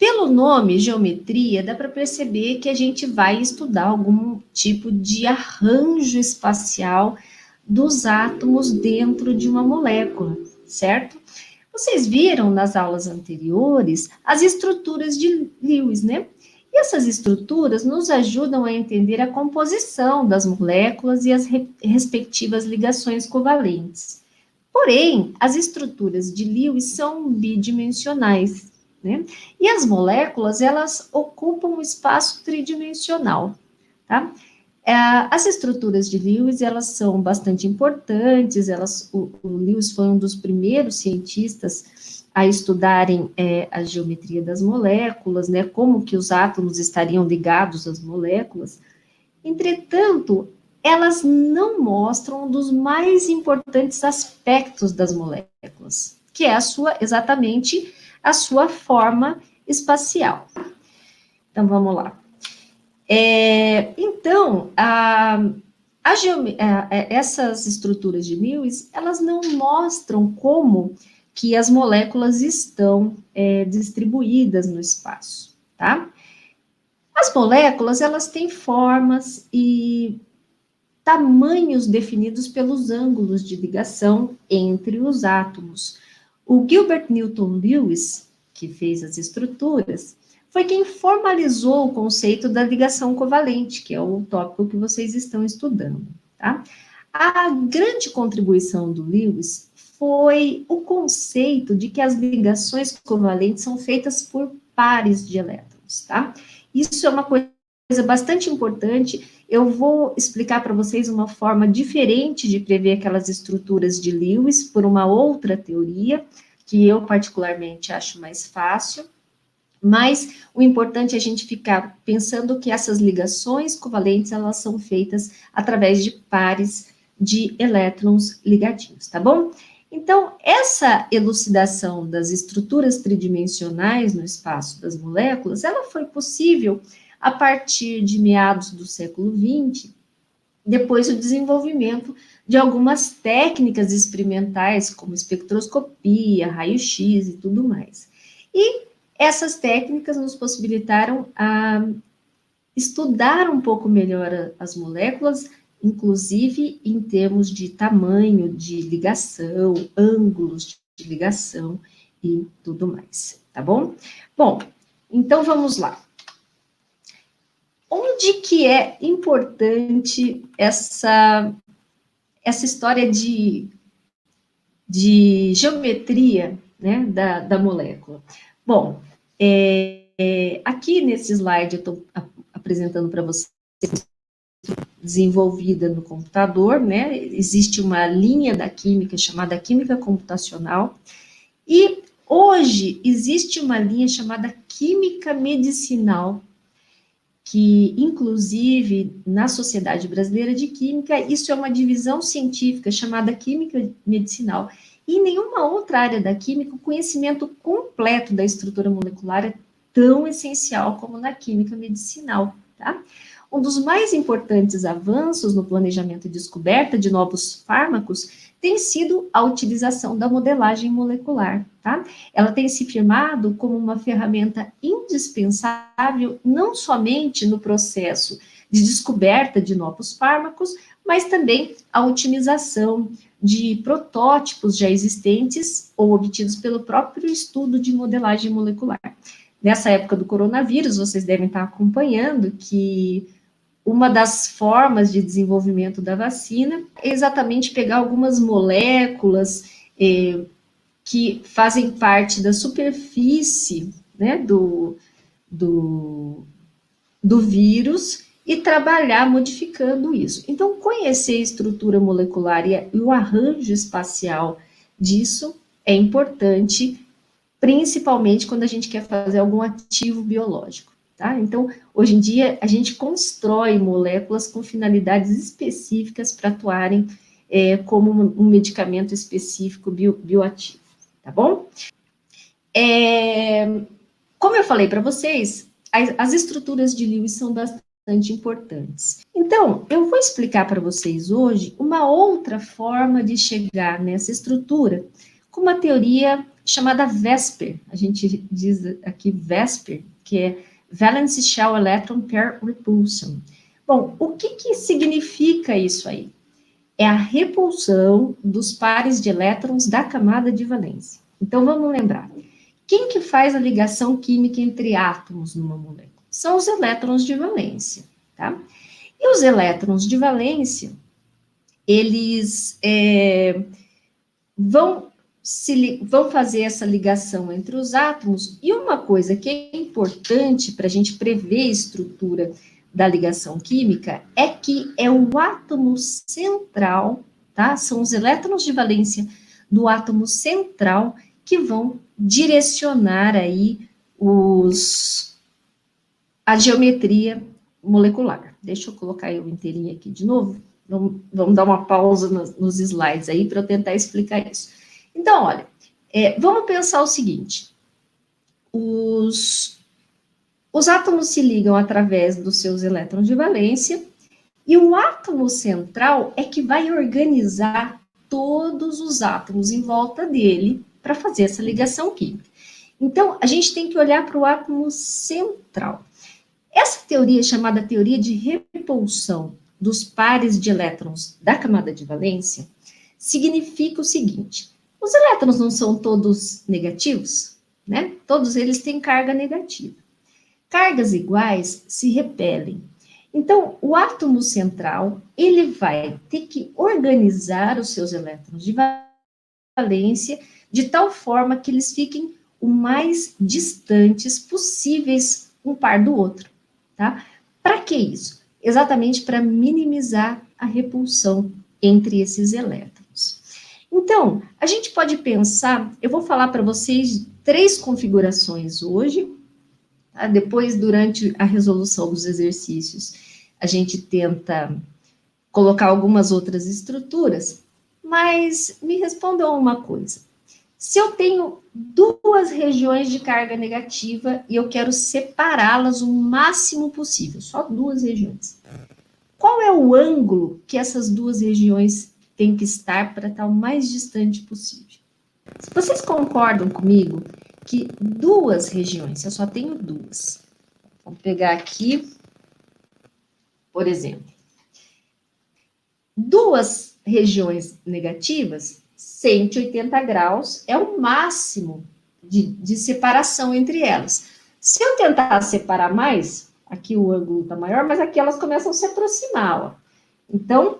Pelo nome, geometria, dá para perceber que a gente vai estudar algum tipo de arranjo espacial dos átomos dentro de uma molécula, certo? Vocês viram nas aulas anteriores as estruturas de Lewis, né? E essas estruturas nos ajudam a entender a composição das moléculas e as respectivas ligações covalentes. Porém, as estruturas de Lewis são bidimensionais, né? E as moléculas, elas ocupam um espaço tridimensional, tá? As estruturas de Lewis, elas são bastante importantes, o Lewis foi um dos primeiros cientistas a estudarem a geometria das moléculas, né, como que os átomos estariam ligados às moléculas. Entretanto, elas não mostram um dos mais importantes aspectos das moléculas, que é exatamente a sua forma espacial. Então, vamos lá. Então, essas estruturas de Lewis, elas não mostram como que as moléculas estão distribuídas no espaço, tá? As moléculas, elas têm formas e tamanhos definidos pelos ângulos de ligação entre os átomos. O Gilbert Newton Lewis, que fez as estruturas, foi quem formalizou o conceito da ligação covalente, que é o tópico que vocês estão estudando, tá? A grande contribuição do Lewis foi o conceito de que as ligações covalentes são feitas por pares de elétrons, tá? Isso é uma coisa bastante importante. Eu vou explicar para vocês uma forma diferente de prever aquelas estruturas de Lewis por uma outra teoria, que eu particularmente acho mais fácil. Mas o importante é a gente ficar pensando que essas ligações covalentes, elas são feitas através de pares de elétrons ligadinhos, tá bom? Então, essa elucidação das estruturas tridimensionais no espaço das moléculas, ela foi possível a partir de meados do século XX, depois do desenvolvimento de algumas técnicas experimentais, como espectroscopia, raio-x e tudo mais. E essas técnicas nos possibilitaram estudar um pouco melhor as moléculas, inclusive em termos de tamanho de ligação, ângulos de ligação e tudo mais, tá bom? Bom, então vamos lá. Onde que é importante essa história de geometria, né, da molécula? Bom, aqui nesse slide eu estou apresentando para vocês desenvolvida no computador, né? Existe uma linha da química chamada química computacional, e hoje existe uma linha chamada química medicinal, que, inclusive, na Sociedade Brasileira de Química, isso é uma divisão científica chamada química medicinal. E em nenhuma outra área da química, o conhecimento completo da estrutura molecular é tão essencial como na química medicinal, tá? Um dos mais importantes avanços no planejamento e descoberta de novos fármacos tem sido a utilização da modelagem molecular, tá? Ela tem se firmado como uma ferramenta indispensável, não somente no processo de descoberta de novos fármacos, mas também a otimização de protótipos já existentes ou obtidos pelo próprio estudo de modelagem molecular. Nessa época do coronavírus, vocês devem estar acompanhando que uma das formas de desenvolvimento da vacina é exatamente pegar algumas moléculas que fazem parte da superfície, né, do vírus e trabalhar modificando isso. Então, conhecer a estrutura molecular e o arranjo espacial disso é importante, principalmente quando a gente quer fazer algum ativo biológico. Tá? Então, hoje em dia, a gente constrói moléculas com finalidades específicas para atuarem como um medicamento específico bioativo, tá bom? Como eu falei para vocês, as estruturas de Lewis são bastante importantes. Então, eu vou explicar para vocês hoje uma outra forma de chegar nessa estrutura, com uma teoria chamada VESPER. A gente diz aqui VESPER, que é Valence Shell Electron Pair Repulsion. Bom, o que significa isso aí? É a repulsão dos pares de elétrons da camada de valência. Então, vamos lembrar. Quem que faz a ligação química entre átomos numa molécula? São os elétrons de valência, tá? E os elétrons de valência, eles vão fazer essa ligação entre os átomos, e uma coisa que é importante para a gente prever a estrutura da ligação química é que é o átomo central, tá? São os elétrons de valência do átomo central que vão direcionar aí a geometria molecular. Deixa eu colocar eu inteirinho aqui de novo. Vamos dar uma pausa nos slides aí para eu tentar explicar isso. Então, olha, vamos pensar o seguinte. Os átomos se ligam através dos seus elétrons de valência, e o átomo central é que vai organizar todos os átomos em volta dele para fazer essa ligação química. Então, a gente tem que olhar para o átomo central. Essa teoria, chamada teoria de repulsão dos pares de elétrons da camada de valência, significa o seguinte: os elétrons não são todos negativos, né? Todos eles têm carga negativa. Cargas iguais se repelem. Então, o átomo central, ele vai ter que organizar os seus elétrons de valência de tal forma que eles fiquem o mais distantes possíveis um par do outro, tá? Para que isso? Exatamente para minimizar a repulsão entre esses elétrons. Então, a gente pode pensar, eu vou falar para vocês 3 configurações hoje. Depois, durante a resolução dos exercícios, a gente tenta colocar algumas outras estruturas, mas me respondam uma coisa. Se eu tenho 2 regiões de carga negativa e eu quero separá-las o máximo possível, só 2 regiões, qual é o ângulo que essas 2 regiões têm que estar para estar o mais distante possível? Se vocês concordam comigo que 2 regiões, eu só tenho 2. Vamos pegar aqui, por exemplo, 2 regiões negativas, 180 graus é o máximo de separação entre elas. Se eu tentar separar mais, aqui o ângulo está maior, mas aqui elas começam a se aproximar, ó. Então,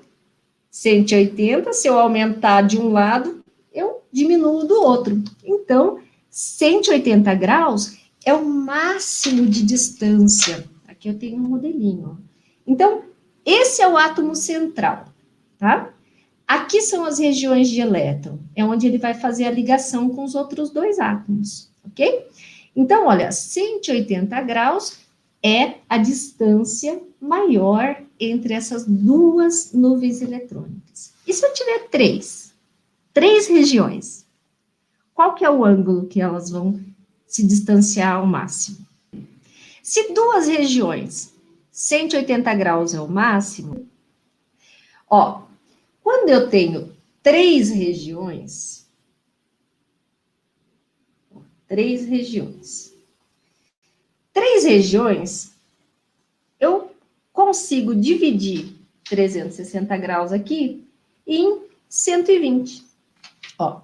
180, se eu aumentar de um lado, eu diminuo do outro. Então, 180 graus é o máximo de distância. Aqui eu tenho um modelinho. Então, esse é o átomo central, tá? Aqui são as regiões de elétron, é onde ele vai fazer a ligação com os outros 2 átomos, ok? Então, olha, 180 graus é a distância maior entre essas 2 nuvens eletrônicas. E se eu tiver 3 regiões? Qual que é o ângulo que elas vão se distanciar ao máximo? Se 2 regiões, 180 graus é o máximo, ó, quando eu tenho 3 regiões, 3 regiões, eu consigo dividir 360 graus aqui em 120, ó.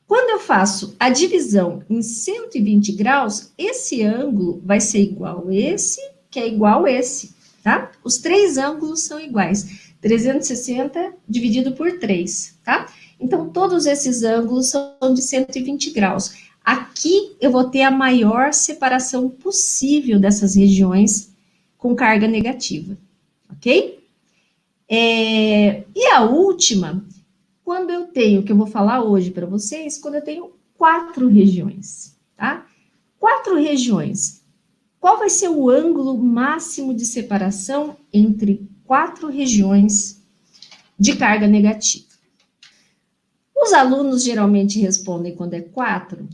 Quando eu faço a divisão em 120 graus, esse ângulo vai ser igual a esse, que é igual a esse, tá? Os 3 ângulos são iguais. 360 dividido por 3, tá? Então, todos esses ângulos são de 120 graus. Aqui, eu vou ter a maior separação possível dessas regiões com carga negativa, ok? E a última, quando eu tenho, que eu vou falar hoje para vocês, quando eu tenho 4 regiões, tá? 4 regiões. Qual vai ser o ângulo máximo de separação entre 4 regiões de carga negativa? Os alunos geralmente respondem quando é 4,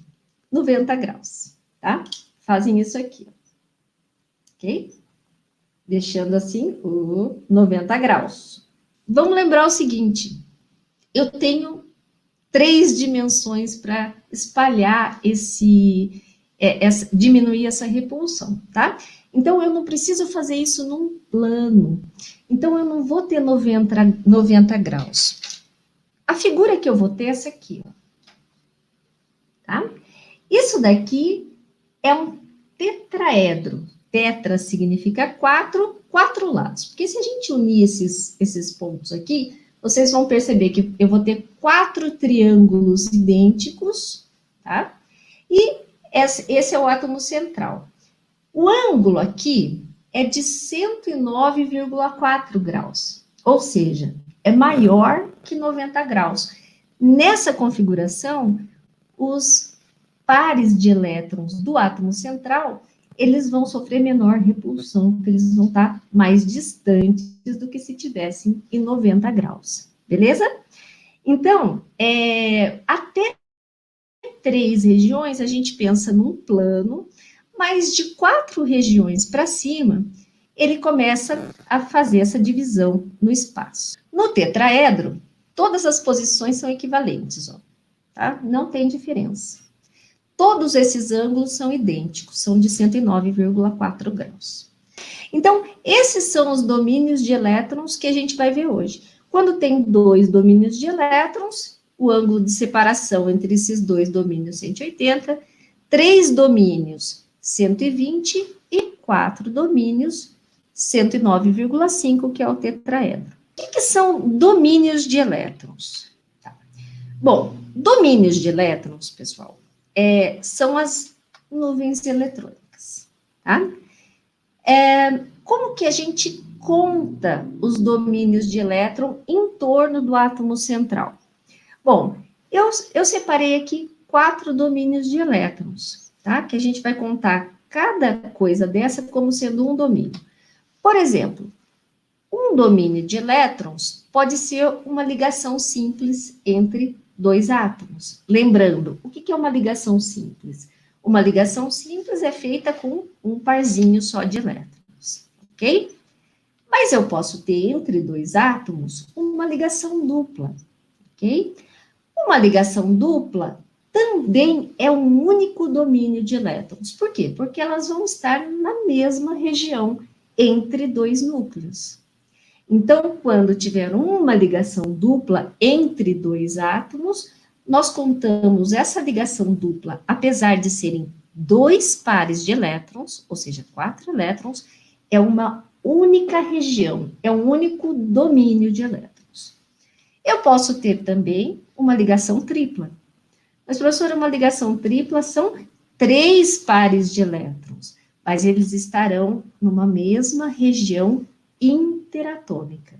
90 graus, tá? Fazem isso aqui, ok? Deixando assim o 90 graus. Vamos lembrar o seguinte, eu tenho 3 dimensões para espalhar diminuir essa repulsão, tá? Então, eu não preciso fazer isso num plano. Então, eu não vou ter 90 graus. A figura que eu vou ter é essa aqui, ó. Tá? Isso daqui é um tetraedro. Tetra significa 4, 4 lados. Porque se a gente unir esses pontos aqui, vocês vão perceber que eu vou ter 4 triângulos idênticos, tá? E esse é o átomo central. O ângulo aqui é de 109,4 graus, ou seja, é maior que 90 graus. Nessa configuração, os pares de elétrons do átomo central, eles vão sofrer menor repulsão, porque eles vão estar mais distantes do que se tivessem em 90 graus, beleza? Então, até 3 regiões, a gente pensa num plano, mas de 4 regiões para cima, ele começa a fazer essa divisão no espaço. No tetraedro, todas as posições são equivalentes, ó, tá? Não tem diferença. Todos esses ângulos são idênticos, são de 109,4 graus. Então, esses são os domínios de elétrons que a gente vai ver hoje. Quando tem 2 domínios de elétrons, o ângulo de separação entre esses 2 domínios 180, 3 domínios 120 e 4 domínios 109,5, que é o tetraedro. O que são domínios de elétrons? Tá. Bom, domínios de elétrons, pessoal, são as nuvens eletrônicas, tá? Como que a gente conta os domínios de elétron em torno do átomo central? Bom, eu separei aqui 4 domínios de elétrons, tá? Que a gente vai contar cada coisa dessa como sendo um domínio. Por exemplo, um domínio de elétrons pode ser uma ligação simples entre 2 átomos. Lembrando, o que é uma ligação simples? Uma ligação simples é feita com um parzinho só de elétrons, ok? Mas eu posso ter entre 2 átomos uma ligação dupla, ok? Uma ligação dupla também é um único domínio de elétrons. Por quê? Porque elas vão estar na mesma região entre 2 núcleos. Então, quando tiver uma ligação dupla entre 2 átomos, nós contamos essa ligação dupla, apesar de serem 2 pares de elétrons, ou seja, 4 elétrons, é uma única região, é um único domínio de elétrons. Eu posso ter também uma ligação tripla. Mas, professora, uma ligação tripla são 3 pares de elétrons, mas eles estarão numa mesma região interatômica,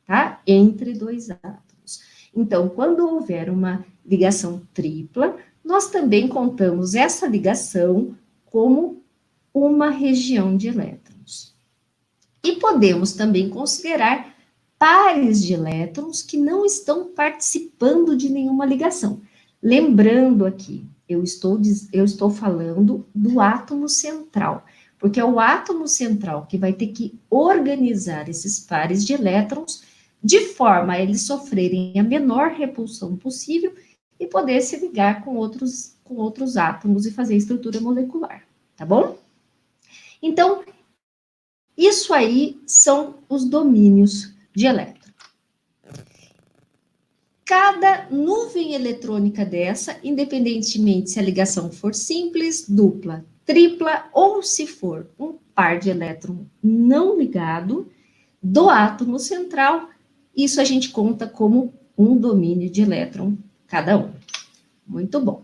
tá? Entre 2 átomos. Então, quando houver uma ligação tripla, nós também contamos essa ligação como uma região de elétrons. E podemos também considerar pares de elétrons que não estão participando de nenhuma ligação. Lembrando aqui, eu estou falando do átomo central, porque é o átomo central que vai ter que organizar esses pares de elétrons de forma a eles sofrerem a menor repulsão possível e poder se ligar com outros átomos e fazer a estrutura molecular, tá bom? Então, isso aí são os domínios de elétron. Cada nuvem eletrônica dessa, independentemente se a ligação for simples, dupla, tripla, ou se for um par de elétron não ligado do átomo central, isso a gente conta como um domínio de elétron cada um. Muito bom.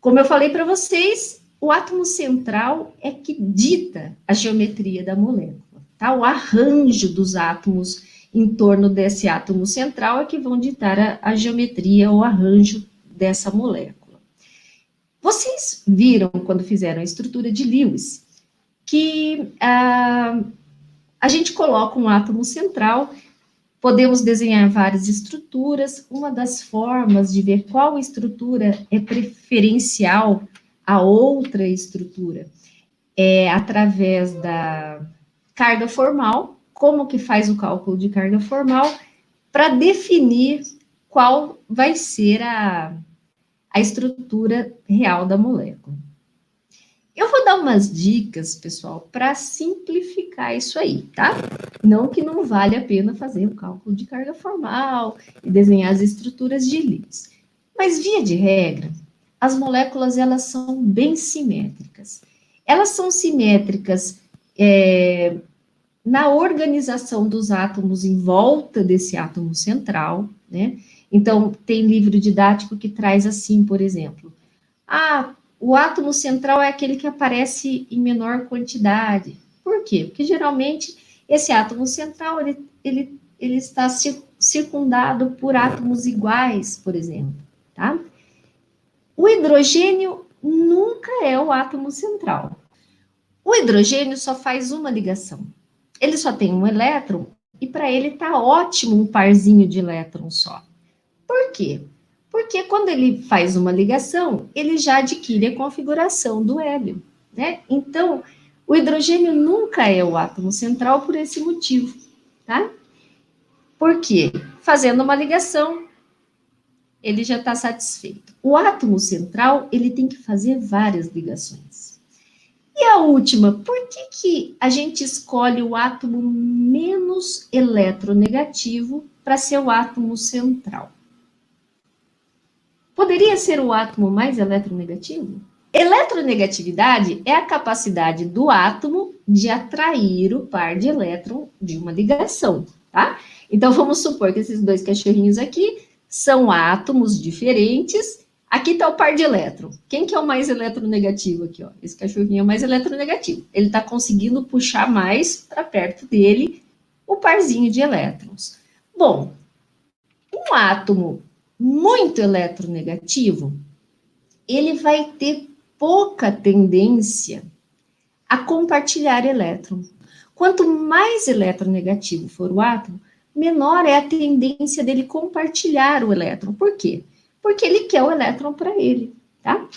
Como eu falei para vocês, o átomo central é que dita a geometria da molécula, tá? O arranjo dos átomos em torno desse átomo central é que vão ditar a geometria ou arranjo dessa molécula. Vocês viram, quando fizeram a estrutura de Lewis, que a gente coloca um átomo central, podemos desenhar várias estruturas. Uma das formas de ver qual estrutura é preferencial a outra estrutura é através da carga formal. Como que faz o cálculo de carga formal? Para definir qual vai ser a estrutura real da molécula. Eu vou dar umas dicas, pessoal, para simplificar isso aí, tá? Não que não vale a pena fazer o cálculo de carga formal e desenhar as estruturas de Lewis. Mas, via de regra, as moléculas, elas são bem simétricas. Elas são simétricas na organização dos átomos em volta desse átomo central, né? Então, tem livro didático que traz assim, por exemplo, o átomo central é aquele que aparece em menor quantidade. Por quê? Porque, geralmente, esse átomo central, ele está circundado por átomos iguais, por exemplo, tá? O hidrogênio nunca é o átomo central. O hidrogênio só faz uma ligação. Ele só tem um elétron e para ele está ótimo um parzinho de elétrons só. Por quê? Porque quando ele faz uma ligação, ele já adquire a configuração do hélio, né? Então, o hidrogênio nunca é o átomo central por esse motivo, tá? Por quê? Fazendo uma ligação, ele já está satisfeito. O átomo central, ele tem que fazer várias ligações. E a última, por que a gente escolhe o átomo menos eletronegativo para ser o átomo central? Poderia ser o átomo mais eletronegativo? Eletronegatividade é a capacidade do átomo de atrair o par de elétron de uma ligação, tá? Então, vamos supor que esses dois cachorrinhos aqui são átomos diferentes. Aqui está o par de elétron. Quem que é o mais eletronegativo aqui? Ó? Esse cachorrinho é o mais eletronegativo. Ele está conseguindo puxar mais para perto dele o parzinho de elétrons. Bom, um átomo muito eletronegativo, ele vai ter pouca tendência a compartilhar elétron. Quanto mais eletronegativo for o átomo, menor é a tendência dele compartilhar o elétron. Por quê? Porque ele quer o elétron para ele, tá?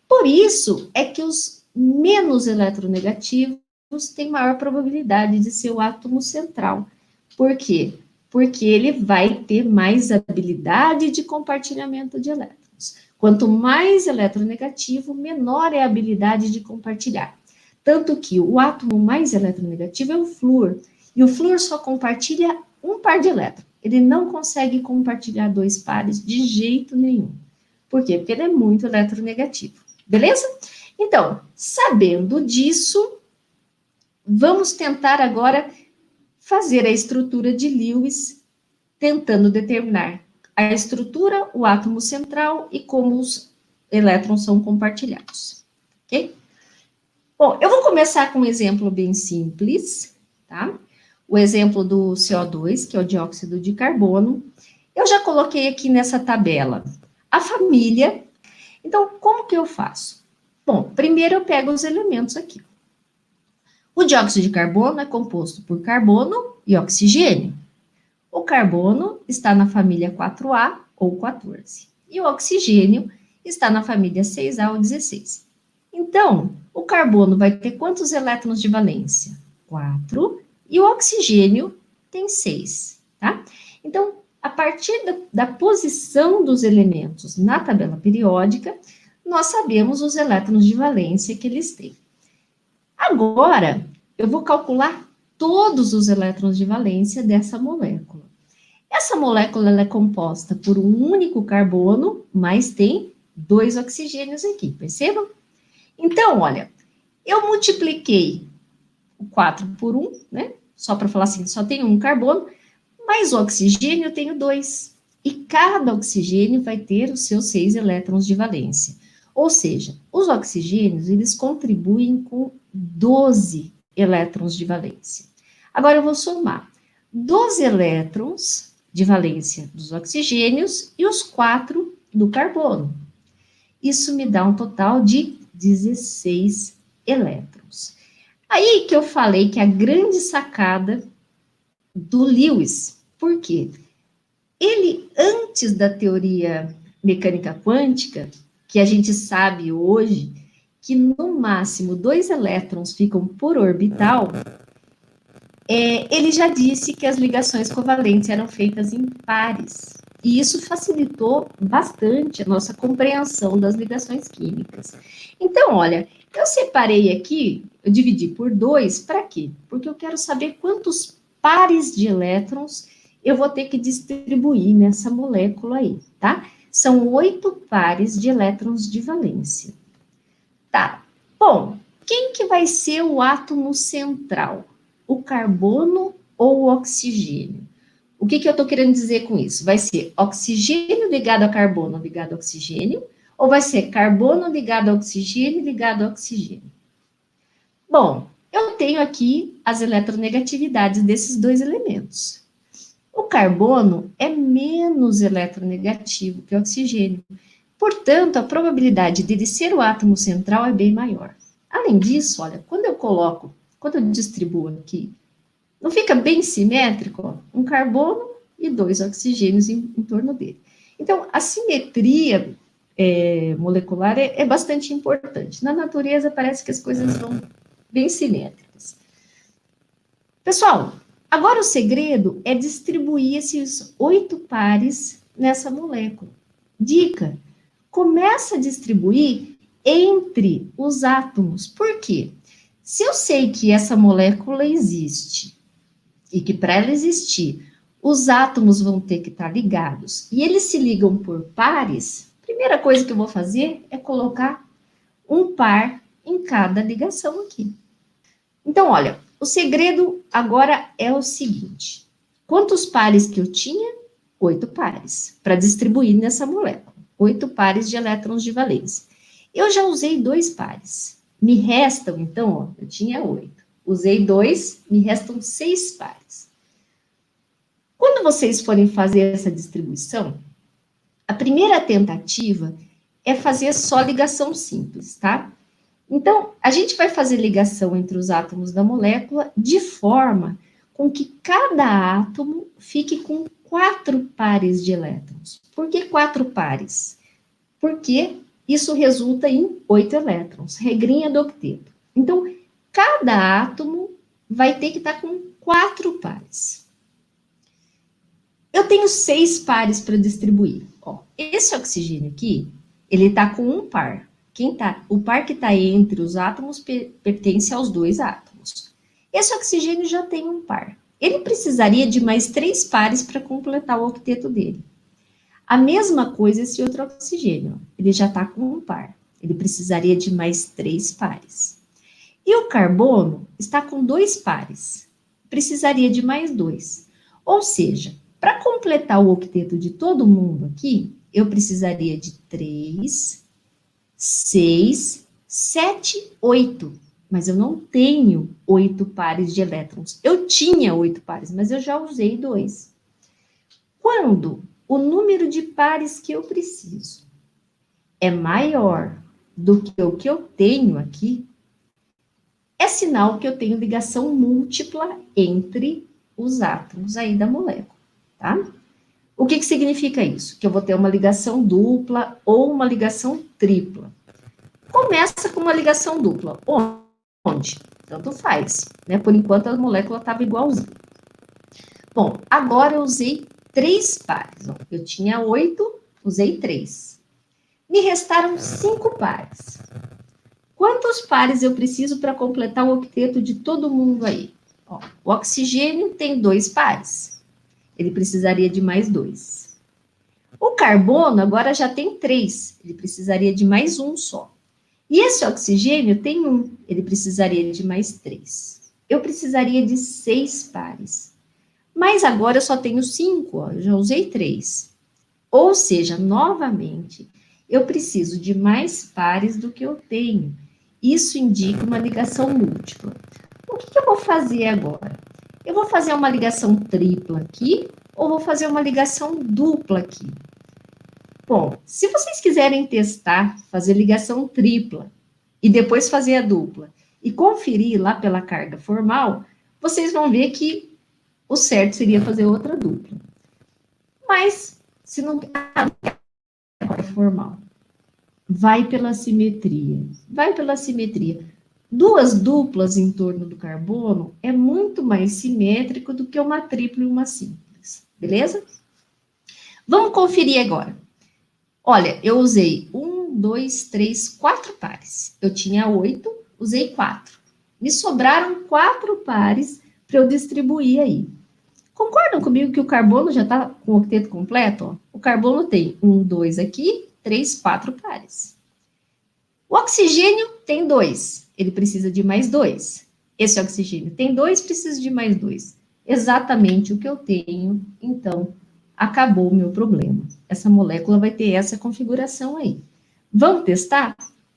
Por isso é que os menos eletronegativos têm maior probabilidade de ser o átomo central. Por quê? Porque ele vai ter mais habilidade de compartilhamento de elétrons. Quanto mais eletronegativo, menor é a habilidade de compartilhar. Tanto que o átomo mais eletronegativo é o flúor, e o flúor só compartilha um par de elétrons. Ele não consegue compartilhar dois pares de jeito nenhum. Por quê? Porque ele é muito eletronegativo. Beleza? Então, sabendo disso, vamos tentar agora fazer a estrutura de Lewis, tentando determinar a estrutura, o átomo central e como os elétrons são compartilhados. Ok? Bom, eu vou começar com um exemplo bem simples, tá? O exemplo do CO2, que é o dióxido de carbono. Eu já coloquei aqui nessa tabela a família. Então, como que eu faço? Bom, primeiro eu pego os elementos aqui. O dióxido de carbono é composto por carbono e oxigênio. O carbono está na família 4A ou 14. E o oxigênio está na família 6A ou 16. Então, o carbono vai ter quantos elétrons de valência? 4. E o oxigênio tem 6, tá? Então, a partir da posição dos elementos na tabela periódica, nós sabemos os elétrons de valência que eles têm. Agora, eu vou calcular todos os elétrons de valência dessa molécula. Essa molécula ela é composta por um único carbono, mas tem 2 oxigênios aqui, percebam? Então, olha, eu multipliquei o 4 por 1, né? Só para falar assim, só tem um carbono, mas o oxigênio eu tenho 2. E cada oxigênio vai ter os seus 6 elétrons de valência. Ou seja, os oxigênios, eles contribuem com 12 elétrons de valência. Agora eu vou somar 12 elétrons de valência dos oxigênios e os 4 do carbono. Isso me dá um total de 16 elétrons. Aí que eu falei que a grande sacada do Lewis, por quê? Ele, antes da teoria mecânica quântica, que a gente sabe hoje, que no máximo 2 elétrons ficam por orbital, ele já disse que as ligações covalentes eram feitas em pares. E isso facilitou bastante a nossa compreensão das ligações químicas. Então, olha, eu separei aqui, eu dividi por 2, para quê? Porque eu quero saber quantos pares de elétrons eu vou ter que distribuir nessa molécula aí, tá? São 8 pares de elétrons de valência. Tá, bom, quem que vai ser o átomo central? O carbono ou o oxigênio? O que eu estou querendo dizer com isso? Vai ser oxigênio ligado a carbono ligado a oxigênio, ou vai ser carbono ligado a oxigênio ligado a oxigênio? Bom, eu tenho aqui as eletronegatividades desses dois elementos. O carbono é menos eletronegativo que o oxigênio. Portanto, a probabilidade dele ser o átomo central é bem maior. Além disso, olha, quando eu distribuo aqui, não fica bem simétrico? Ó, um carbono e 2 oxigênios em torno dele. Então, a simetria molecular é bastante importante. Na natureza, parece que as coisas vão bem simétricas. Pessoal, agora o segredo é distribuir esses 8 pares nessa molécula. Dica: começa a distribuir entre os átomos. Por quê? Se eu sei que essa molécula existe e que para ela existir, os átomos vão ter que estar ligados e eles se ligam por pares, a primeira coisa que eu vou fazer é colocar um par em cada ligação aqui. Então, olha, o segredo agora é o seguinte: quantos pares que eu tinha? 8 pares, para distribuir nessa molécula. 8 pares de elétrons de valência. Eu já usei 2 pares. Me restam, então, ó, eu tinha 8. Usei 2, me restam 6 pares. Quando vocês forem fazer essa distribuição, a primeira tentativa é fazer só ligação simples, tá? Então, a gente vai fazer ligação entre os átomos da molécula de forma com que cada átomo fique com 4 pares de elétrons. Por que 4 pares? Porque isso resulta em 8 elétrons, regrinha do octeto. Então, cada átomo vai ter que estar com 4 pares. Eu tenho 6 pares para distribuir. Ó, esse oxigênio aqui, ele está com um par. O par que está entre os átomos pertence aos 2 átomos. Esse oxigênio já tem um par. Ele precisaria de mais 3 pares para completar o octeto dele. A mesma coisa esse outro oxigênio. Ele já está com um par. Ele precisaria de mais 3 pares. E o carbono está com 2 pares. Precisaria de mais 2. Ou seja, para completar o octeto de todo mundo aqui, eu precisaria de 3, 6, 7, 8. Mas eu não tenho 8 pares de elétrons. Eu tinha 8 pares, mas eu já usei 2. Quando o número de pares que eu preciso é maior do que o que eu tenho aqui, é sinal que eu tenho ligação múltipla entre os átomos aí da molécula, tá? O que significa isso? Que eu vou ter uma ligação dupla ou uma ligação tripla. Começa com uma ligação dupla. Onde? Tanto faz, né? Por enquanto a molécula estava igualzinha. Bom, agora eu usei 3 pares. Ó. Eu tinha 8, usei 3. Me restaram 5 pares. Quantos pares eu preciso para completar o octeto de todo mundo aí? Ó, o oxigênio tem 2 pares. Ele precisaria de mais 2. O carbono agora já tem 3. Ele precisaria de mais 1 só. E esse oxigênio tem 1. Ele precisaria de mais 3. Eu precisaria de 6 pares. Mas agora eu só tenho 5, ó, eu já usei 3. Ou seja, novamente, eu preciso de mais pares do que eu tenho. Isso indica uma ligação múltipla. O que eu vou fazer agora? Eu vou fazer uma ligação tripla aqui, ou vou fazer uma ligação dupla aqui? Bom, se vocês quiserem testar, fazer ligação tripla, e depois fazer a dupla, e conferir lá pela carga formal, vocês vão ver que o certo seria fazer outra dupla. Mas, se não é formal, vai pela simetria. Vai pela simetria. 2 duplas em torno do carbono é muito mais simétrico do que uma tripla e uma simples. Beleza? Vamos conferir agora. Olha, eu usei 1, 2, 3, 4 pares. Eu tinha 8, usei 4. Me sobraram 4 pares para eu distribuir aí. Concordam comigo que o carbono já está com o octeto completo? Ó? O carbono tem 1, 2 aqui, 3, 4 pares. O oxigênio tem 2, ele precisa de mais 2. Esse oxigênio tem 2, precisa de mais 2. Exatamente o que eu tenho, então acabou o meu problema. Essa molécula vai ter essa configuração aí. Vamos testar?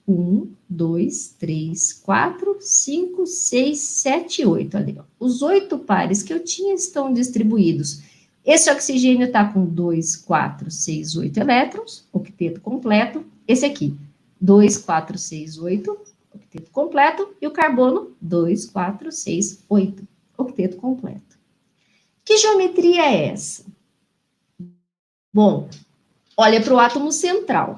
1, 2, 3, 4, 5, 6, 7, 8. Ali, ó. Os 8 pares que eu tinha estão distribuídos. Esse oxigênio está com 2, 4, 6, 8 elétrons, octeto completo. Esse aqui, 2, 4, 6, 8, octeto completo. E o carbono, 2, 4, 6, 8, octeto completo. Que geometria é essa? Bom, olha para o átomo central.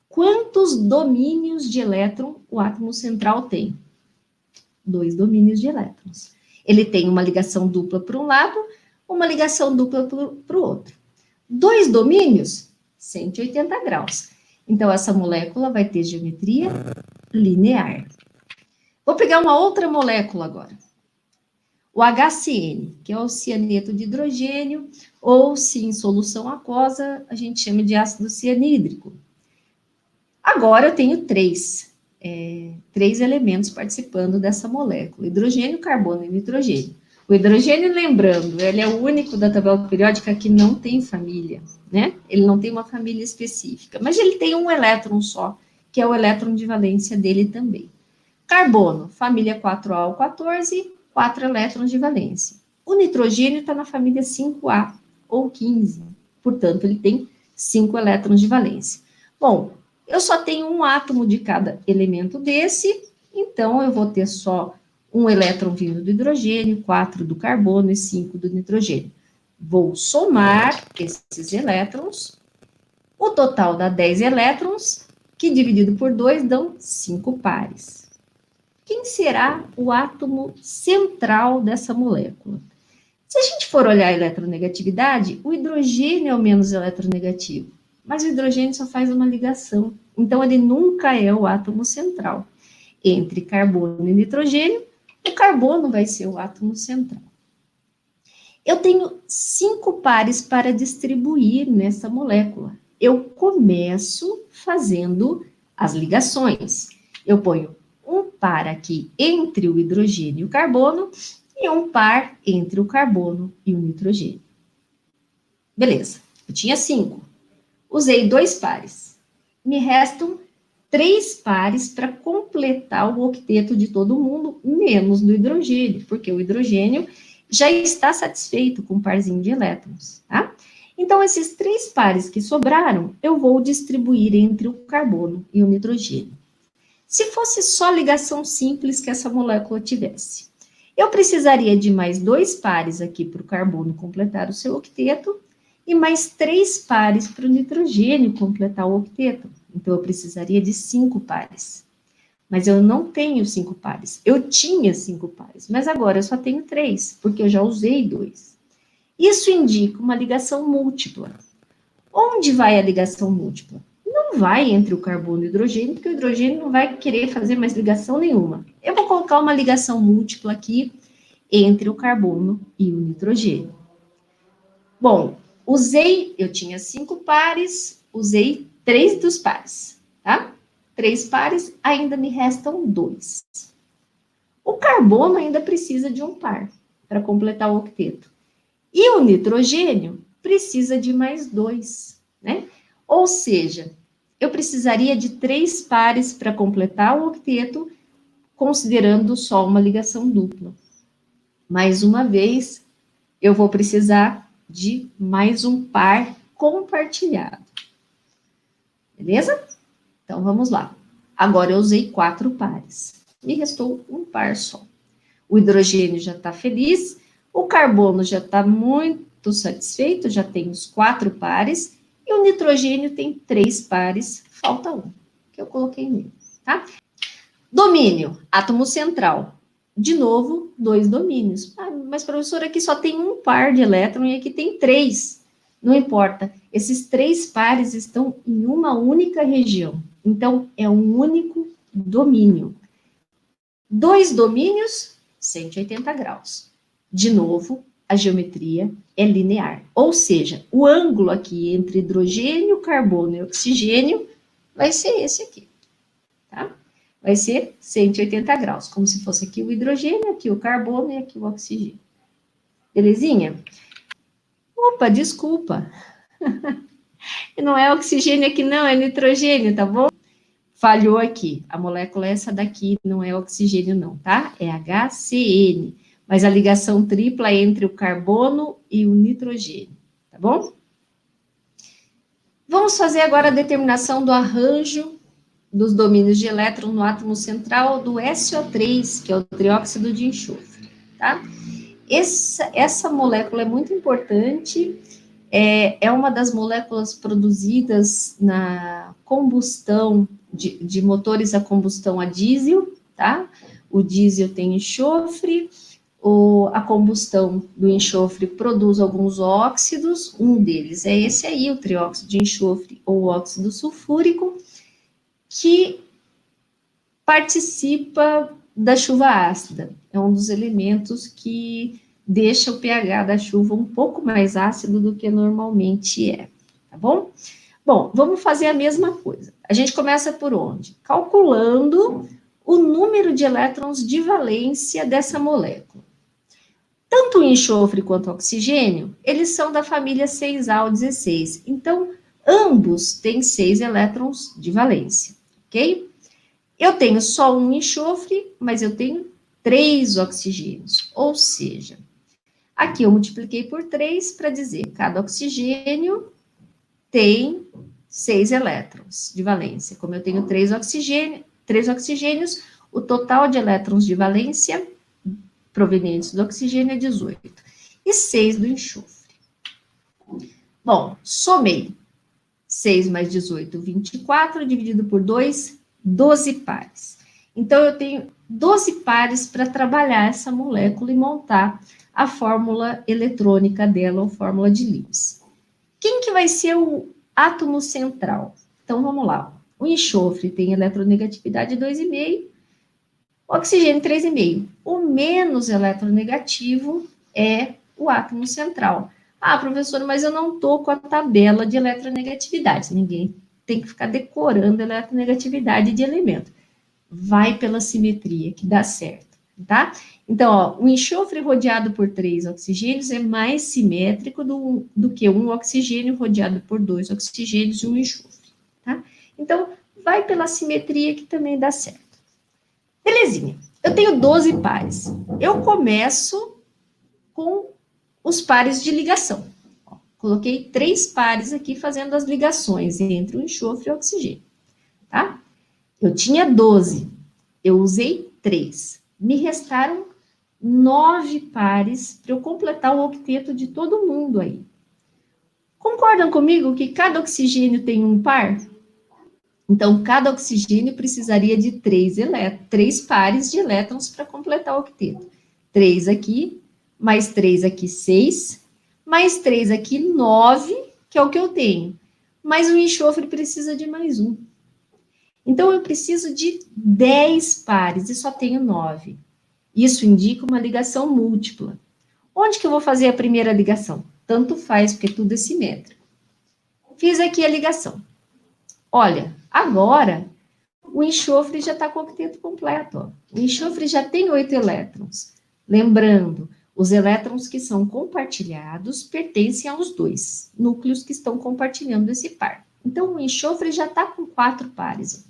Quantos domínios de elétron o átomo central tem? 2 domínios de elétrons. Ele tem uma ligação dupla para um lado, uma ligação dupla para o outro. 2 domínios, 180 graus. Então, essa molécula vai ter geometria linear. Vou pegar uma outra molécula agora. O HCN, que é o cianeto de hidrogênio, ou se em solução aquosa, a gente chama de ácido cianídrico. Agora eu tenho três elementos participando dessa molécula: hidrogênio, carbono e nitrogênio. O hidrogênio, lembrando, ele é o único da tabela periódica que não tem família, né? Ele não tem uma família específica, mas ele tem um elétron só, que é o elétron de valência dele também. Carbono, família 4A14, 4 elétrons de valência. O nitrogênio está na família 5A ou 15, portanto, ele tem 5 elétrons de valência. Bom, eu só tenho um átomo de cada elemento desse, então eu vou ter só um elétron vindo do hidrogênio, 4 do carbono e 5 do nitrogênio. Vou somar esses elétrons, o total dá 10 elétrons, que dividido por 2 dão 5 pares. Quem será o átomo central dessa molécula? Se a gente for olhar a eletronegatividade, o hidrogênio é o menos eletronegativo, mas o hidrogênio só faz uma ligação, então ele nunca é o átomo central. Entre carbono e nitrogênio, o carbono vai ser o átomo central. Eu tenho 5 pares para distribuir nessa molécula. Eu começo fazendo as ligações. Eu ponho um par aqui entre o hidrogênio e o carbono e um par entre o carbono e o nitrogênio. Beleza, eu tinha 5. Usei 2 pares. Me restam 3 pares para completar o octeto de todo mundo, menos do hidrogênio, porque o hidrogênio já está satisfeito com um parzinho de elétrons, tá? Então, esses 3 pares que sobraram, eu vou distribuir entre o carbono e o nitrogênio. Se fosse só ligação simples que essa molécula tivesse, eu precisaria de mais 2 pares aqui para o carbono completar o seu octeto e mais 3 pares para o nitrogênio completar o octeto. Então, eu precisaria de 5 pares. Mas eu não tenho 5 pares. Eu tinha 5 pares, mas agora eu só tenho 3, porque eu já usei 2. Isso indica uma ligação múltipla. Onde vai a ligação múltipla? Não vai entre o carbono e o hidrogênio, porque o hidrogênio não vai querer fazer mais ligação nenhuma. Eu vou colocar uma ligação múltipla aqui entre o carbono e o nitrogênio. Bom, eu tinha 5 pares, usei 3 dos pares, tá? 3 pares, ainda me restam 2. O carbono ainda precisa de um par para completar o octeto. E o nitrogênio precisa de mais 2, né? Ou seja, eu precisaria de 3 pares para completar o octeto, considerando só uma ligação dupla. Mais uma vez, eu vou precisar de mais um par compartilhado. Beleza? Então, vamos lá. Agora, eu usei 4 pares. Me restou um par só. O hidrogênio já está feliz, o carbono já está muito satisfeito, já tem os 4 pares, e o nitrogênio tem 3 pares, falta um, que eu coloquei nele, tá? Domínio, átomo central. De novo, 2 domínios. Ah, mas, professora, aqui só tem um par de elétron e aqui tem 3. Não importa, esses 3 pares estão em uma única região, então é um único domínio. 2 domínios, 180 graus. De novo, a geometria é linear, ou seja, o ângulo aqui entre hidrogênio, carbono e oxigênio vai ser esse aqui, tá? Vai ser 180 graus, como se fosse aqui o hidrogênio, aqui o carbono e aqui o oxigênio. Belezinha? Opa, desculpa. Não é oxigênio aqui não, é nitrogênio, tá bom? Falhou aqui. A molécula é essa daqui, não é oxigênio não, tá? É HCN. Mas a ligação tripla é entre o carbono e o nitrogênio, tá bom? Vamos fazer agora a determinação do arranjo dos domínios de elétron no átomo central do SO3, que é o trióxido de enxofre, tá? Essa molécula é muito importante, é uma das moléculas produzidas na combustão de motores a combustão a diesel, tá? O diesel tem enxofre, a combustão do enxofre produz alguns óxidos, um deles é esse aí, o trióxido de enxofre ou óxido sulfúrico, que participa da chuva ácida. É um dos elementos que deixa o pH da chuva um pouco mais ácido do que normalmente é, tá bom? Bom, vamos fazer a mesma coisa. A gente começa por onde? Calculando o número de elétrons de valência dessa molécula. Tanto o enxofre quanto o oxigênio, eles são da família 6A16. Então, ambos têm 6 elétrons de valência, ok? Eu tenho só um enxofre, mas eu tenho 3 oxigênios. Ou seja, aqui eu multipliquei por 3 para dizer que cada oxigênio tem 6 elétrons de valência. Como eu tenho 3 oxigênios, o total de elétrons de valência provenientes do oxigênio é 18. E 6 do enxofre. Bom, somei. 6 mais 18, 24, dividido por 2, 12 pares. Então, eu tenho 12 pares para trabalhar essa molécula e montar a fórmula eletrônica dela, ou fórmula de Lewis. Quem que vai ser o átomo central? Então, vamos lá. O enxofre tem eletronegatividade 2,5, o oxigênio 3,5. O menos eletronegativo é o átomo central. Ah, professor, mas eu não estou com a tabela de eletronegatividade. Ninguém tem que ficar decorando a eletronegatividade de elemento. Vai pela simetria, que dá certo, tá? Então, ó, o enxofre rodeado por 3 oxigênios é mais simétrico do que um oxigênio rodeado por 2 oxigênios e um enxofre, tá? Então, vai pela simetria que também dá certo. Belezinha, eu tenho 12 pares. Eu começo com os pares de ligação. Ó, coloquei 3 pares aqui fazendo as ligações entre o enxofre e o oxigênio, tá? Eu tinha 12, eu usei 3. Me restaram 9 pares para eu completar o octeto de todo mundo aí. Concordam comigo que cada oxigênio tem um par? Então, cada oxigênio precisaria de 3 pares de elétrons para completar o octeto. 3 aqui, mais 3 aqui, 6, mais 3 aqui, 9, que é o que eu tenho. Mas o enxofre precisa de mais um. Então, eu preciso de 10 pares e só tenho 9. Isso indica uma ligação múltipla. Onde que eu vou fazer a primeira ligação? Tanto faz, porque tudo é simétrico. Fiz aqui a ligação. Olha, agora o enxofre já está com o octeto completo. Ó. O enxofre já tem 8 elétrons. Lembrando, os elétrons que são compartilhados pertencem aos 2 núcleos que estão compartilhando esse par. Então, o enxofre já está com 4 pares.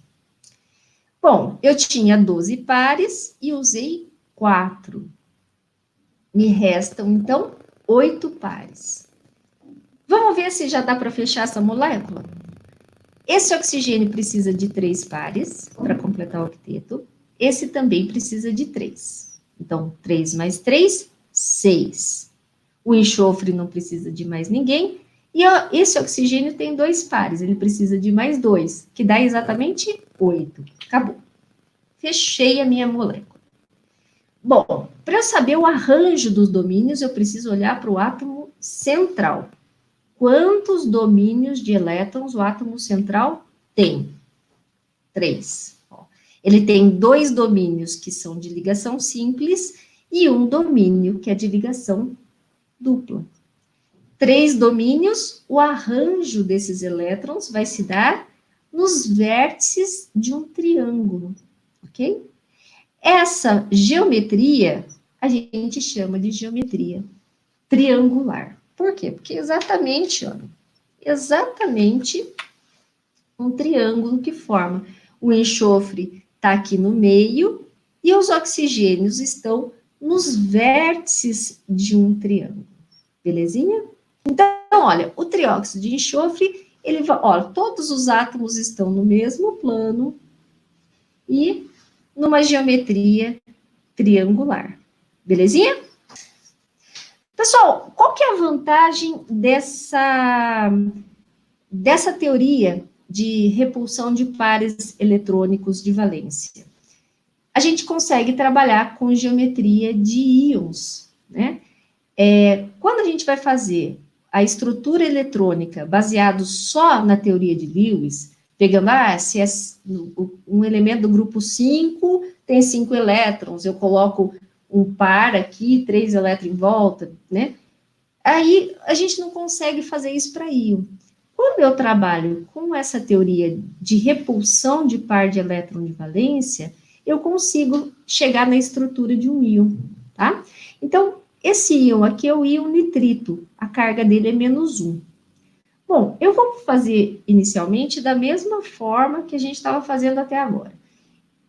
Bom, eu tinha 12 pares e usei 4. Me restam, então, 8 pares. Vamos ver se já dá para fechar essa molécula? Esse oxigênio precisa de 3 pares para completar o octeto. Esse também precisa de 3. Então, 3 mais 3, 6. O enxofre não precisa de mais ninguém. E ó, esse oxigênio tem 2 pares, ele precisa de mais 2, que dá exatamente 8. Acabou. Fechei a minha molécula. Bom, para eu saber o arranjo dos domínios, eu preciso olhar para o átomo central. quantos domínios de elétrons o átomo central tem? 3. Ele tem 2 domínios que são de ligação simples e um domínio que é de ligação dupla. 3 domínios, o arranjo desses elétrons vai se dar nos vértices de um triângulo, ok? Essa geometria a gente chama de geometria triangular. Por quê? Porque exatamente um triângulo que forma. O enxofre está aqui no meio e os oxigênios estão nos vértices de um triângulo. Belezinha? Então, olha, o trióxido de enxofre, ele vai, olha, todos os átomos estão no mesmo plano e numa geometria triangular. Belezinha? Pessoal, qual que é a vantagem dessa teoria de repulsão de pares eletrônicos de valência? A gente consegue trabalhar com geometria de íons, né? Quando a gente vai fazer a estrutura eletrônica baseado só na teoria de Lewis, pegando, se é um elemento do grupo 5 tem 5 elétrons, eu coloco um par aqui, 3 elétrons em volta, né? Aí a gente não consegue fazer isso para íon. Quando eu trabalho com essa teoria de repulsão de par de elétron de valência, eu consigo chegar na estrutura de um íon, tá? Então, esse íon aqui é o íon nitrito, a carga dele é -1. Bom, eu vou fazer inicialmente da mesma forma que a gente estava fazendo até agora.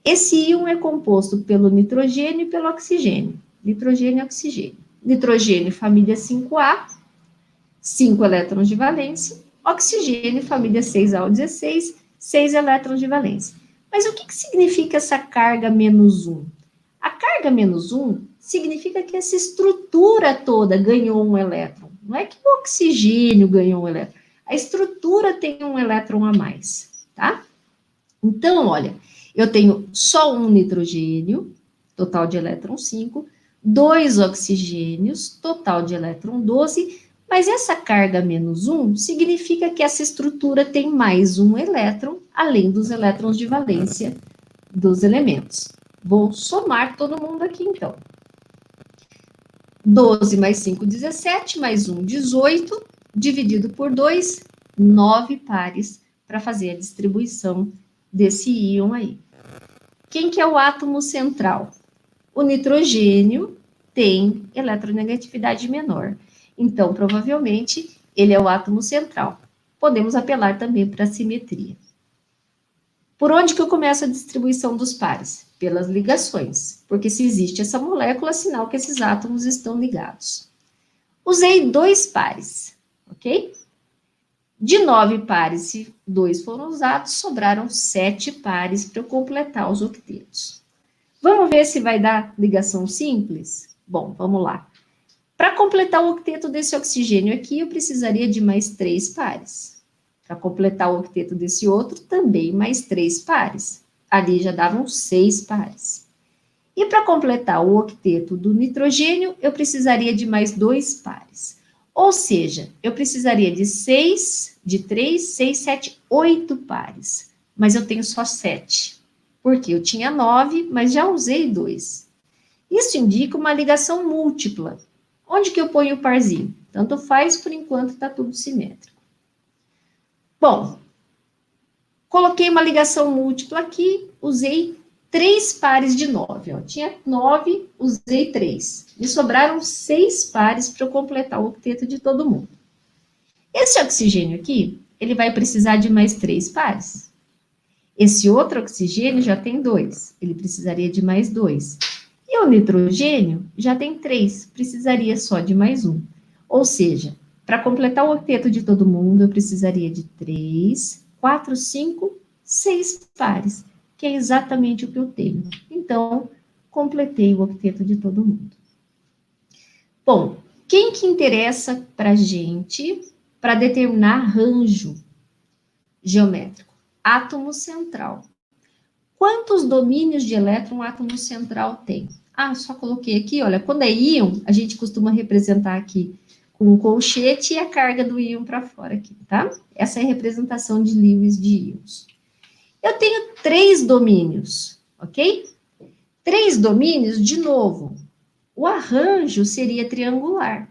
Esse íon é composto pelo nitrogênio e pelo oxigênio. Nitrogênio e oxigênio. Nitrogênio, família 5A, 5 elétrons de valência. Oxigênio, família 6A16, 6 elétrons de valência. Mas o que significa essa carga -1? A carga -1 significa que essa estrutura toda ganhou um elétron. Não é que o oxigênio ganhou um elétron. A estrutura tem um elétron a mais, tá? Então, olha, eu tenho só um nitrogênio, total de elétron 5, 2 oxigênios, total de elétron 12, mas essa carga -1 significa que essa estrutura tem mais um elétron, além dos elétrons de valência dos elementos. Vou somar todo mundo aqui, então. 12 mais 5, 17, mais 1, 18, dividido por 2, 9 pares, para fazer a distribuição desse íon aí. Quem que é o átomo central? O nitrogênio tem eletronegatividade menor. Então, provavelmente, ele é o átomo central. Podemos apelar também para a simetria. Por onde que eu começo a distribuição dos pares? Pelas ligações, porque se existe essa molécula, sinal que esses átomos estão ligados. Usei 2 pares, ok? De 9 pares, se 2 foram usados, sobraram 7 pares para eu completar os octetos. Vamos ver se vai dar ligação simples? Bom, vamos lá. Para completar o octeto desse oxigênio aqui, eu precisaria de mais 3 pares. Para completar o octeto desse outro, também mais 3 pares. Ali já davam 6 pares. E para completar o octeto do nitrogênio, eu precisaria de mais 2 pares. Ou seja, eu precisaria de 3, 6, 7, 8 pares. Mas eu tenho só 7. Porque eu tinha 9, mas já usei 2. Isso indica uma ligação múltipla. Onde que eu ponho o parzinho? Tanto faz, por enquanto está tudo simétrico. Bom, coloquei uma ligação múltipla aqui, usei 3 pares de 9. Ó. Tinha 9, usei 3. Me sobraram 6 pares para eu completar o octeto de todo mundo. Esse oxigênio aqui, ele vai precisar de mais 3 pares. Esse outro oxigênio já tem 2, ele precisaria de mais 2. E o nitrogênio já tem 3, precisaria só de mais 1. Ou seja, para completar o octeto de todo mundo, eu precisaria de 3, 4, 5, 6 pares, que é exatamente o que eu tenho. Então, completei o octeto de todo mundo. Bom, quem que interessa para a gente para determinar arranjo geométrico? Átomo central. Quantos domínios de elétron o átomo central tem? Só coloquei aqui, olha, quando é íon, a gente costuma representar aqui com o colchete e a carga do íon para fora aqui, tá? Essa é a representação de Lewis de íons. Eu tenho 3 domínios, ok? 3 domínios, de novo, o arranjo seria triangular.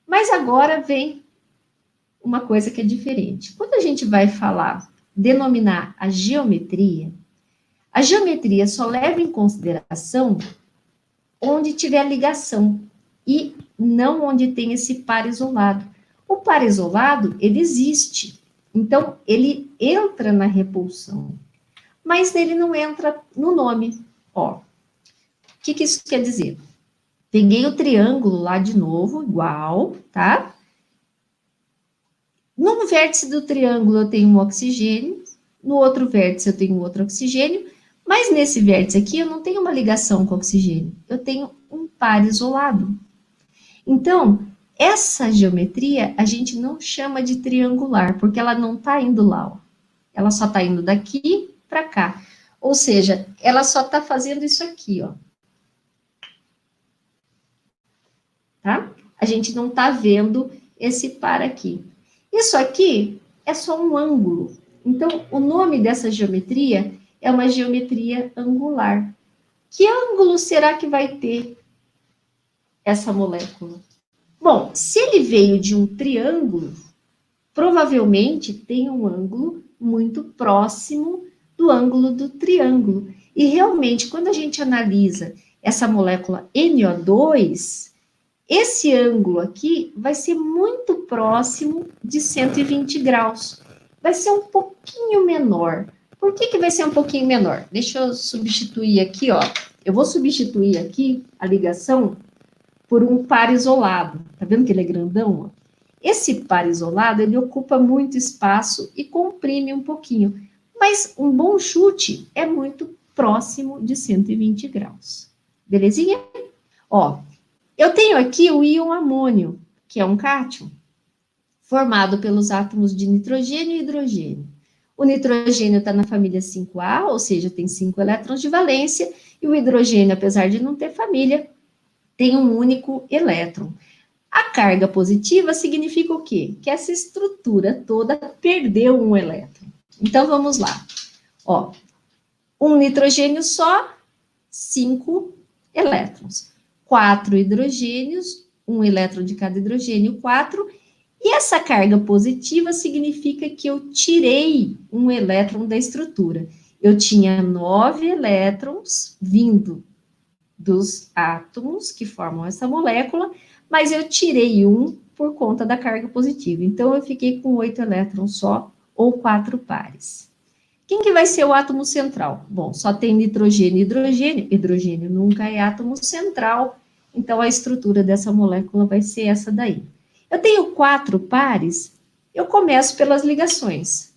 Mas agora vem uma coisa que é diferente. Quando a gente vai falar, denominar a geometria só leva em consideração onde tiver ligação e não onde tem esse par isolado. O par isolado, ele existe, então ele entra na repulsão, mas ele não entra no nome. Ó, o que isso quer dizer? Peguei o triângulo lá de novo, igual, tá? No vértice do triângulo eu tenho um oxigênio, no outro vértice eu tenho outro oxigênio, mas nesse vértice aqui eu não tenho uma ligação com o oxigênio, eu tenho um par isolado. Então, essa geometria a gente não chama de triangular, porque ela não está indo lá, ó. Ela só está indo daqui para cá. Ou seja, ela só está fazendo isso aqui, ó. Tá? A gente não está vendo esse par aqui. Isso aqui é só um ângulo. Então, o nome dessa geometria é uma geometria angular. Que ângulo será que vai ter essa molécula? Bom, se ele veio de um triângulo, provavelmente tem um ângulo muito próximo do ângulo do triângulo. E realmente, quando a gente analisa essa molécula NO2, esse ângulo aqui vai ser muito próximo de 120 graus. Vai ser um pouquinho menor. Por que vai ser um pouquinho menor? Deixa eu substituir aqui, ó. Eu vou substituir aqui a ligação por um par isolado. Tá vendo que ele é grandão? Ó? Esse par isolado, ele ocupa muito espaço e comprime um pouquinho. Mas um bom chute é muito próximo de 120 graus. Belezinha? Ó, eu tenho aqui o íon amônio, que é um cátion, formado pelos átomos de nitrogênio e hidrogênio. O nitrogênio está na família 5A, ou seja, tem 5 elétrons de valência, e o hidrogênio, apesar de não ter família, tem um único elétron. A carga positiva significa o quê? Que essa estrutura toda perdeu um elétron. Então, vamos lá. Ó, um nitrogênio só, 5 elétrons. 4 hidrogênios, um elétron de cada hidrogênio, 4. E essa carga positiva significa que eu tirei um elétron da estrutura. Eu tinha 9 elétrons vindo dos átomos que formam essa molécula, mas eu tirei um por conta da carga positiva. Então, eu fiquei com 8 elétrons só, ou 4 pares. Quem que vai ser o átomo central? Bom, só tem nitrogênio e hidrogênio. Hidrogênio nunca é átomo central, então a estrutura dessa molécula vai ser essa daí. Eu tenho 4 pares, eu começo pelas ligações.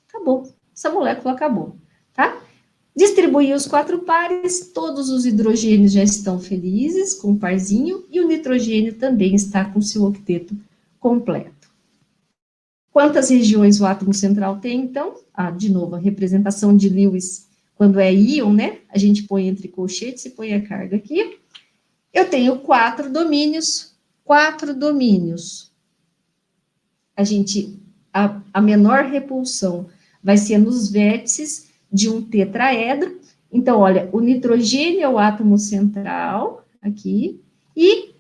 Acabou, essa molécula acabou, tá? Distribuí os 4 pares, todos os hidrogênios já estão felizes com o parzinho e o nitrogênio também está com seu octeto completo. Quantas regiões o átomo central tem, então? Ah, de novo, a representação de Lewis, quando é íon, né? A gente põe entre colchetes e põe a carga aqui. Eu tenho 4 domínios. 4 domínios. A menor repulsão vai ser nos vértices de um tetraedro. Então, olha, o nitrogênio é o átomo central, aqui, e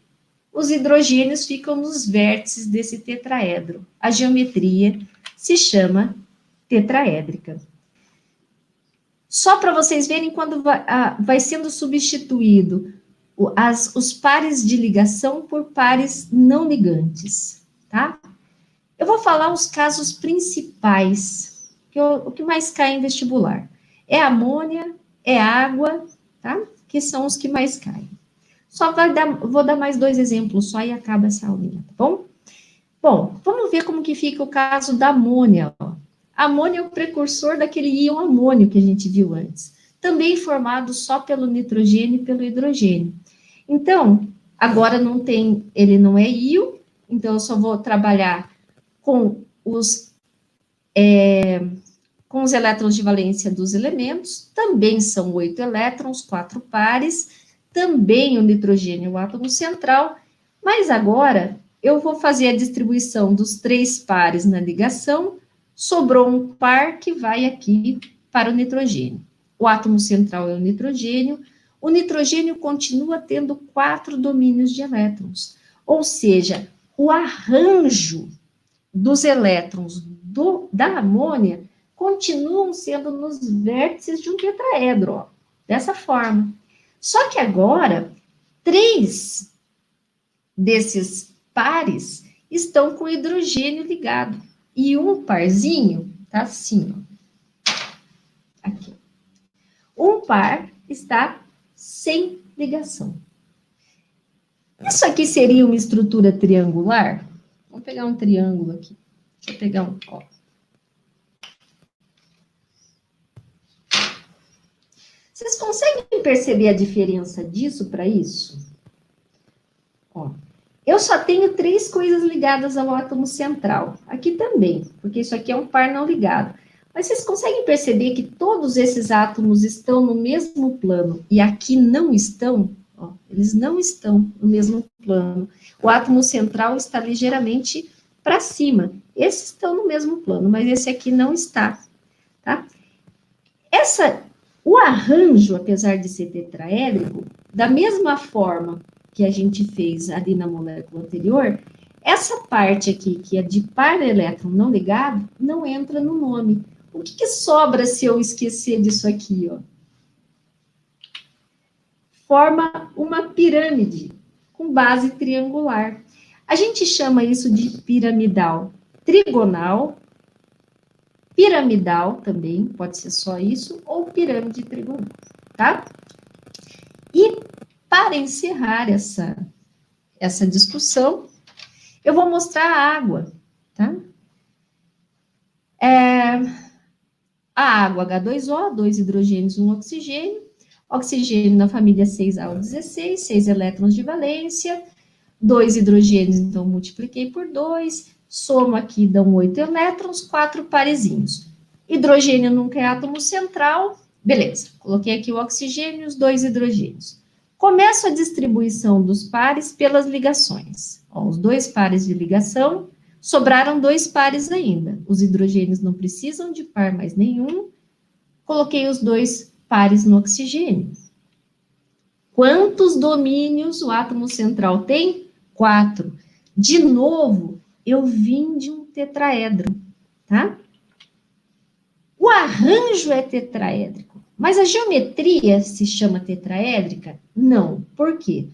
os hidrogênios ficam nos vértices desse tetraedro. A geometria se chama tetraédrica. Só para vocês verem quando vai sendo substituído os pares de ligação por pares não ligantes, tá? Eu vou falar os casos principais, o que mais cai em vestibular. É amônia, é água, tá? Que são os que mais caem. Vou dar mais 2 exemplos só e acaba essa aulinha, tá bom? Bom, vamos ver como que fica o caso da amônia. Ó. A amônia é o precursor daquele íon amônio que a gente viu antes, também formado só pelo nitrogênio e pelo hidrogênio. Então, agora ele não é íon, então eu só vou trabalhar com os elétrons de valência dos elementos, também são 8 elétrons, 4 pares, também o nitrogênio, o átomo central, Mas agora, eu vou fazer a distribuição dos 3 pares na ligação, sobrou um par que vai aqui para o nitrogênio. O átomo central é o nitrogênio continua tendo 4 domínios de elétrons, ou seja, o arranjo dos elétrons da amônia continuam sendo nos vértices de um tetraedro, ó, dessa forma. Só que agora, 3 desses pares estão com hidrogênio ligado. E um parzinho tá assim, ó. Aqui. Um par está sem ligação. Isso aqui seria uma estrutura triangular? Vamos pegar um triângulo aqui. Deixa eu pegar um, ó. Vocês conseguem perceber a diferença disso para isso? Ó, eu só tenho 3 coisas ligadas ao átomo central. Aqui também, porque isso aqui é um par não ligado. Mas vocês conseguem perceber que todos esses átomos estão no mesmo plano e aqui não estão? Ó, eles não estão no mesmo plano. O átomo central está ligeiramente para cima. Esses estão no mesmo plano, mas esse aqui não está, tá? O arranjo, apesar de ser tetraédrico, da mesma forma que a gente fez ali na molécula anterior, essa parte aqui, que é de par elétron não ligado, não entra no nome. O que sobra se eu esquecer disso aqui, ó? Forma uma pirâmide com base triangular. A gente chama isso de piramidal trigonal, piramidal também, pode ser só isso, ou pirâmide trigonal, tá? E para encerrar essa discussão, eu vou mostrar a água, tá? A água H2O, 2 hidrogênios, 1 oxigênio, oxigênio na família 6ao16, 6 elétrons de valência, 2 hidrogênios, então multipliquei por 2, soma aqui, dão 8 elétrons, 4 parezinhos. Hidrogênio nunca é átomo central, beleza, coloquei aqui o oxigênio e os 2 hidrogênios. Começo a distribuição dos pares pelas ligações. Ó, os 2 pares de ligação, sobraram 2 pares ainda. Os hidrogênios não precisam de par mais nenhum. Coloquei os 2 pares no oxigênio. Quantos domínios o átomo central tem? 4. De novo, eu vim de um tetraedro, tá? O arranjo é tetraédrico, mas a geometria se chama tetraédrica? Não. Por quê?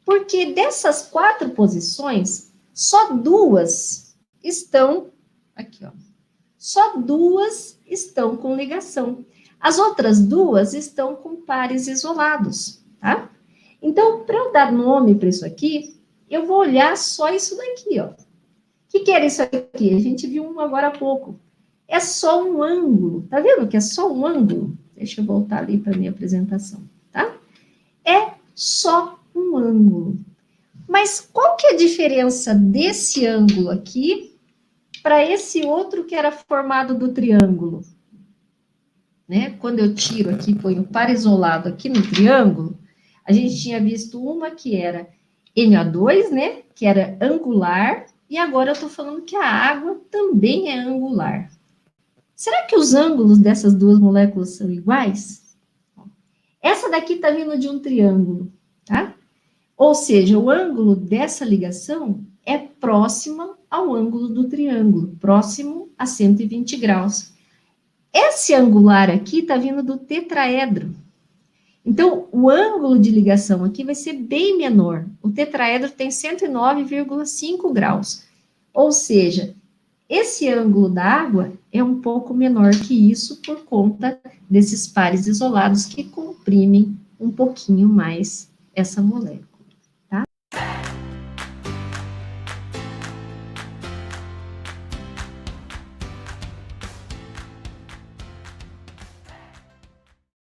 Porque dessas 4 posições, só 2 estão, aqui ó, só 2 estão com ligação. As outras 2 estão com pares isolados, tá? Então, para eu dar nome para isso aqui, eu vou olhar só isso daqui, ó. O que era isso aqui? A gente viu um agora há pouco. É só um ângulo, tá vendo que é só um ângulo? Deixa eu voltar ali para a minha apresentação, tá? É só um ângulo. Mas qual que é a diferença desse ângulo aqui para esse outro que era formado do triângulo? Né? Quando eu tiro aqui, ponho o par isolado aqui no triângulo, a gente tinha visto uma que era NO2, né? Que era angular, e agora eu estou falando que a água também é angular. Será que os ângulos dessas 2 moléculas são iguais? Essa daqui está vindo de um triângulo, tá? Ou seja, o ângulo dessa ligação é próximo ao ângulo do triângulo, próximo a 120 graus. Esse angular aqui está vindo do tetraedro. Então, o ângulo de ligação aqui vai ser bem menor. O tetraedro tem 109,5 graus. Ou seja, esse ângulo da água é um pouco menor que isso por conta desses pares isolados que comprimem um pouquinho mais essa molécula.